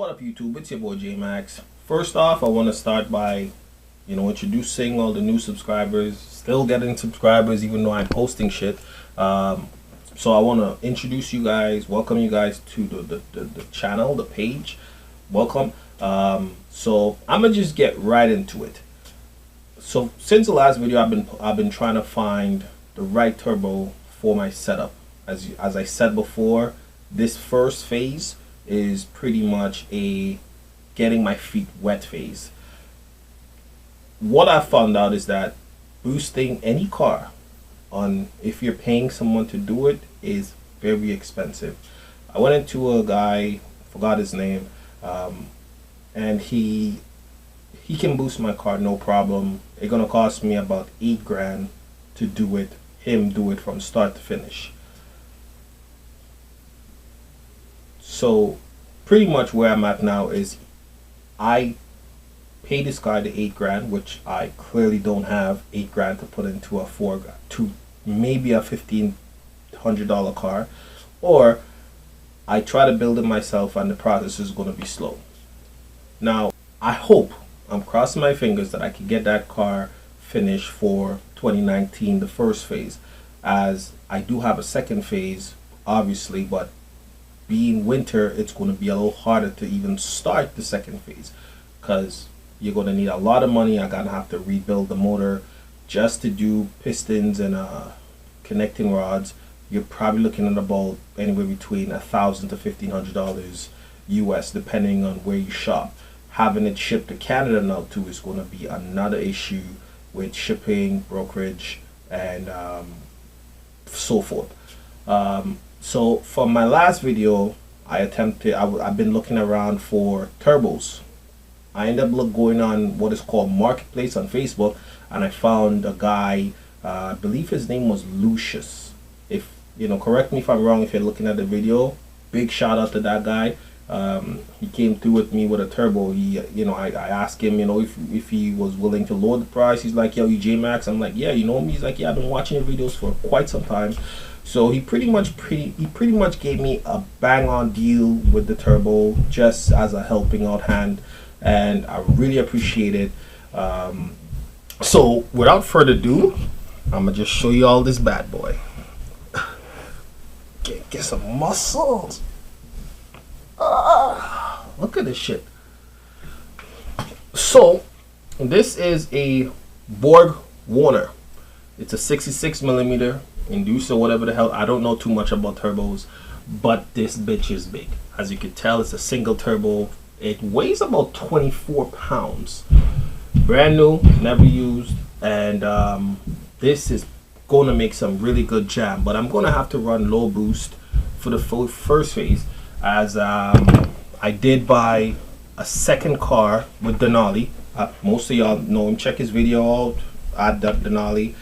What up YouTube, it's your boy J Max. First off, I want to start by introducing all the new subscribers. Still getting subscribers even though I'm posting shit. So I want to introduce you guys, welcome you guys to the channel, the page. Welcome. So I'm gonna just get right into it. So since the last video, I've been trying to find the right turbo for my setup. As I said before, this first phase is pretty much a getting my feet wet phase. What I found out is that boosting any car, if you're paying someone to do it, is very expensive. I went into a guy, forgot his name, and he can boost my car no problem. It's gonna cost me about $8 to do it, do it from start to finish. So pretty much where I'm at now is I pay this guy the $8, which I clearly don't have $8 to put into a maybe a $1,500 car, or I try to build it myself and the process is going to be slow. Now I'm crossing my fingers that I can get that car finished for 2019, the first phase, as I do have a second phase obviously, but being winter, it's going to be a little harder to even start the second phase because you're going to need a lot of money. I'm going to have to rebuild the motor just to do pistons and connecting rods. You're probably looking at about anywhere between $1,000 to $1,500 US, depending on where you shop. Having it shipped to Canada now too is going to be another issue with shipping, brokerage, and so forth. So for my last video, I've been looking around for turbos. I ended up going on what is called Marketplace on Facebook, and I found a guy, I believe his name was Lucius. If correct me if I'm wrong if you're looking at the video. Big shout out to that guy. He came through with me with a turbo. I asked him, if he was willing to lower the price. He's like, yo, you J Max? I'm like, yeah, you know me? He's like, yeah, I've been watching your videos for quite some time. So he pretty much gave me a bang on deal with the turbo, just as a helping out hand, and I really appreciate it. So without further ado, I'm gonna just show you all this bad boy. Get some muscles. Look at this shit. So this is a Borg Warner. It's a 66mm inducer, whatever the hell. I don't know too much about turbos, but this bitch is big. As you can tell, it's a single turbo. It weighs about 24 pounds. Brand new, never used, and this is going to make some really good jam. But I'm going to have to run low boost for the first phase, as I did buy a second car with Denali. Most of y'all know him. Check his video out at Denali.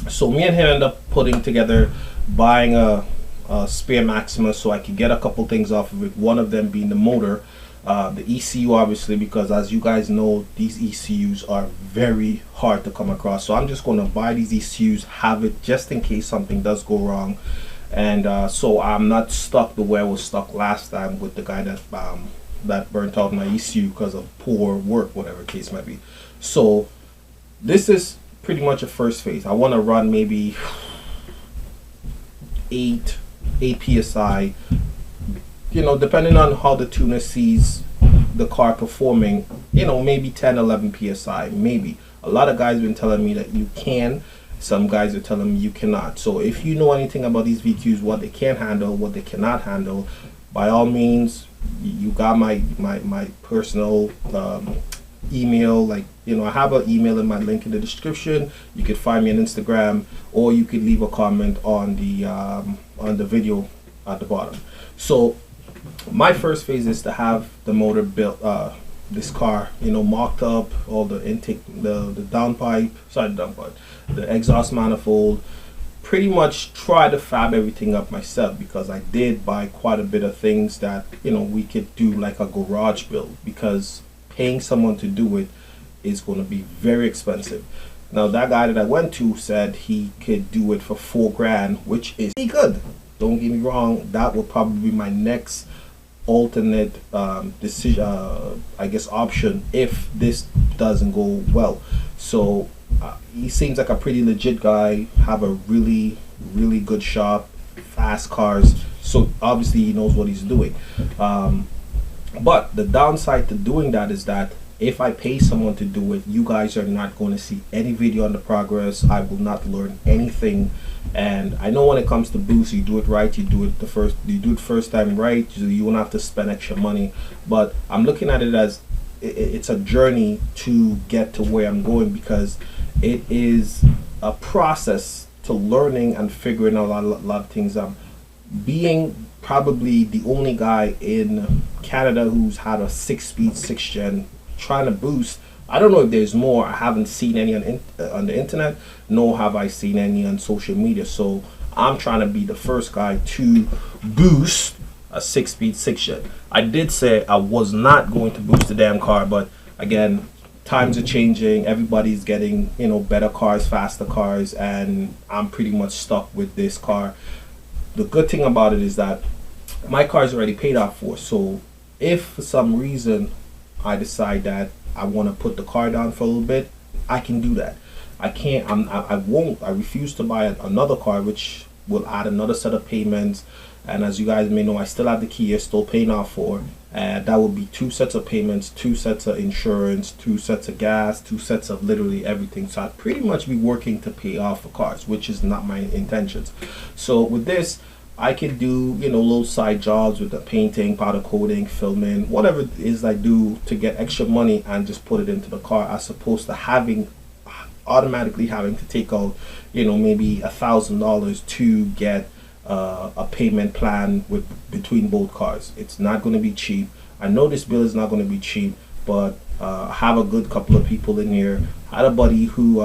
So me and him end up putting together, buying a spare Maxima so I could get a couple things off of it. One of them being the motor, the ECU obviously, because as you guys know, these ECUs are very hard to come across. So I'm just going to buy these ECUs, have it just in case something does go wrong. And so I'm not stuck the way I was stuck last time with the guy that burnt out my ECU because of poor work, whatever case might be. So this is pretty much a first phase. I want to run maybe 8 psi, depending on how the tuner sees the car performing, maybe 10-11 psi, maybe. A lot of guys have been telling me that you can. Some guys are telling me you cannot. So if you know anything about these VQs, what they can handle, what they cannot handle, by all means, you got my personal email. I have an email in my link in the description. You could find me on Instagram, or you could leave a comment on the video at the bottom. So my first phase is to have the motor built, this car mocked up, all the intake, the downpipe, the exhaust manifold. Pretty much try to fab everything up myself, because I did buy quite a bit of things that we could do like a garage build, because paying someone to do it is going to be very expensive. Now that guy that I went to said he could do it for $4 grand, which is pretty good. Don't get me wrong, that will probably be my next alternate decision, I guess, option if this doesn't go well. So he seems like a pretty legit guy, have a really good shop, fast cars, so obviously he knows what he's doing. But the downside to doing that is that if I pay someone to do it, you guys are not going to see any video on the progress. I will not learn anything. And I know when it comes to boost, you do it right, you do it first time right, you won't have to spend extra money. But I'm looking at it as it's a journey to get to where I'm going, because it is a process to learning and figuring out a lot of things. Being probably the only guy in Canada who's had a 6-speed 6-gen trying to boost. I don't know if there's more. I haven't seen any on the internet, nor have I seen any on social media. So I'm trying to be the first guy to boost a 6-speed 6-gen. I did say I was not going to boost the damn car, but again, times are changing. Everybody's getting, you know, better cars, faster cars, and I'm pretty much stuck with this car. The good thing about it is that my car is already paid off for. So if for some reason I decide that I want to put the car down for a little bit, I can do that. I won't. I refuse to buy another car, which will add another set of payments. And as you guys may know, I still have the Kia, still paying off for. And that would be 2 sets of payments, 2 sets of insurance, 2 sets of gas, 2 sets of literally everything. So I'd pretty much be working to pay off for cars, which is not my intentions. So with this, I can do, you know, little side jobs with the painting, powder coating, filming, whatever it is I do to get extra money and just put it into the car, as opposed to automatically having to take out, you know, maybe $1,000 to get a payment plan between both cars. It's not going to be cheap. I know this bill is not going to be cheap, but I have a good couple of people in here. I had a buddy who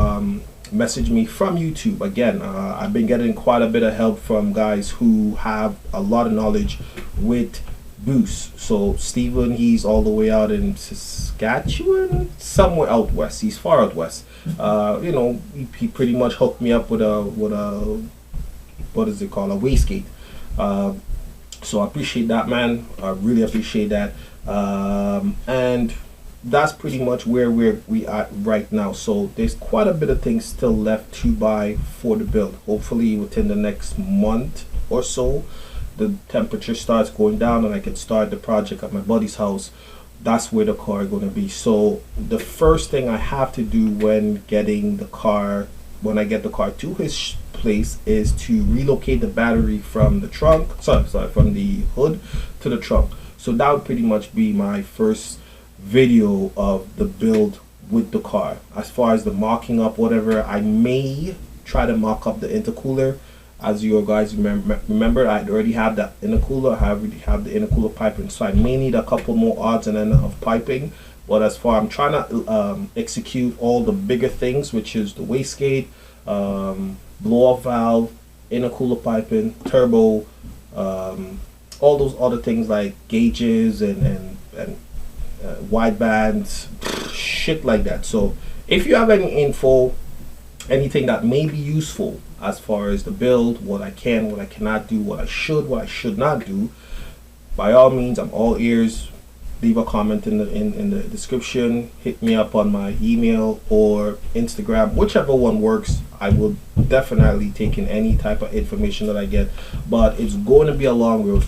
messaged me from YouTube. Again, I've been getting quite a bit of help from guys who have a lot of knowledge with boost. So Steven, he's all the way out in Saskatchewan, somewhere out west. He's far out west. You know, he pretty much hooked me up with a what is it called, a wastegate. So I appreciate that, man. I really appreciate that. And that's pretty much where we are right now. So there's quite a bit of things still left to buy for the build. Hopefully within the next month or so, the temperature starts going down and I can start the project at my buddy's house. That's where the car is going to be. So the first thing I have to do when getting the car, when I get the car to his place, is to relocate the battery from the trunk, from the hood to the trunk. So that would pretty much be my first video of the build with the car. As far as the mocking up, whatever, I may try to mock up the intercooler. As you guys remember, I already have that intercooler. I already have the intercooler piping, so I may need a couple more odds and ends of piping. But as far, I'm trying to execute all the bigger things, which is the wastegate, blow-off valve, intercooler piping, turbo, all those other things like gauges and wide bands, shit like that. So if you have any info, anything that may be useful as far as the build, what I can, what I cannot do, what I should not do, by all means, I'm all ears. Leave a comment in the description. Hit me up on my email or Instagram, whichever one works. I will definitely take in any type of information that I get, but it's going to be a long road.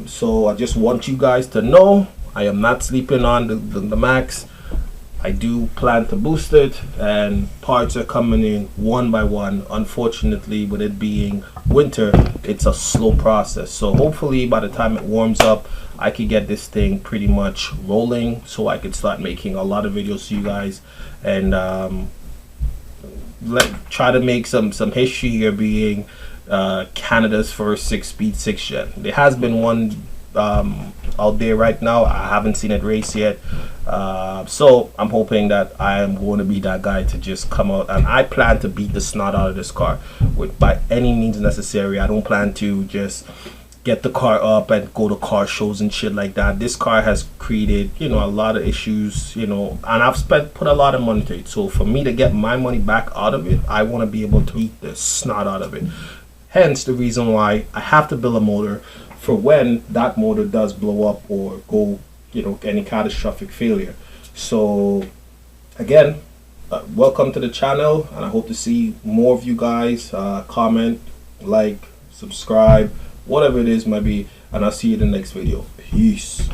So I just want you guys to know I am not sleeping on the Max. I do plan to boost it, and parts are coming in one by one. Unfortunately, with it being winter, it's a slow process. So hopefully by the time it warms up, I could get this thing pretty much rolling, so I could start making a lot of videos to you guys, and try to make some history here, being Canada's first 6-speed 6-gen. There has been one out there right now. I haven't seen it race yet, so I'm hoping that I am going to be that guy to just come out, and I plan to beat the snot out of this car by any means necessary. I don't plan to just get the car up and go to car shows and shit like that. This car has created, you know, a lot of issues, you know, and I've put a lot of money to it. So for me to get my money back out of it, I want to be able to beat the snot out of it. Hence the reason why I have to build a motor for when that motor does blow up or go, you know, any catastrophic failure. So again, welcome to the channel, and I hope to see more of you guys. Comment, like, subscribe, whatever it is might be, and I'll see you in the next video. Peace.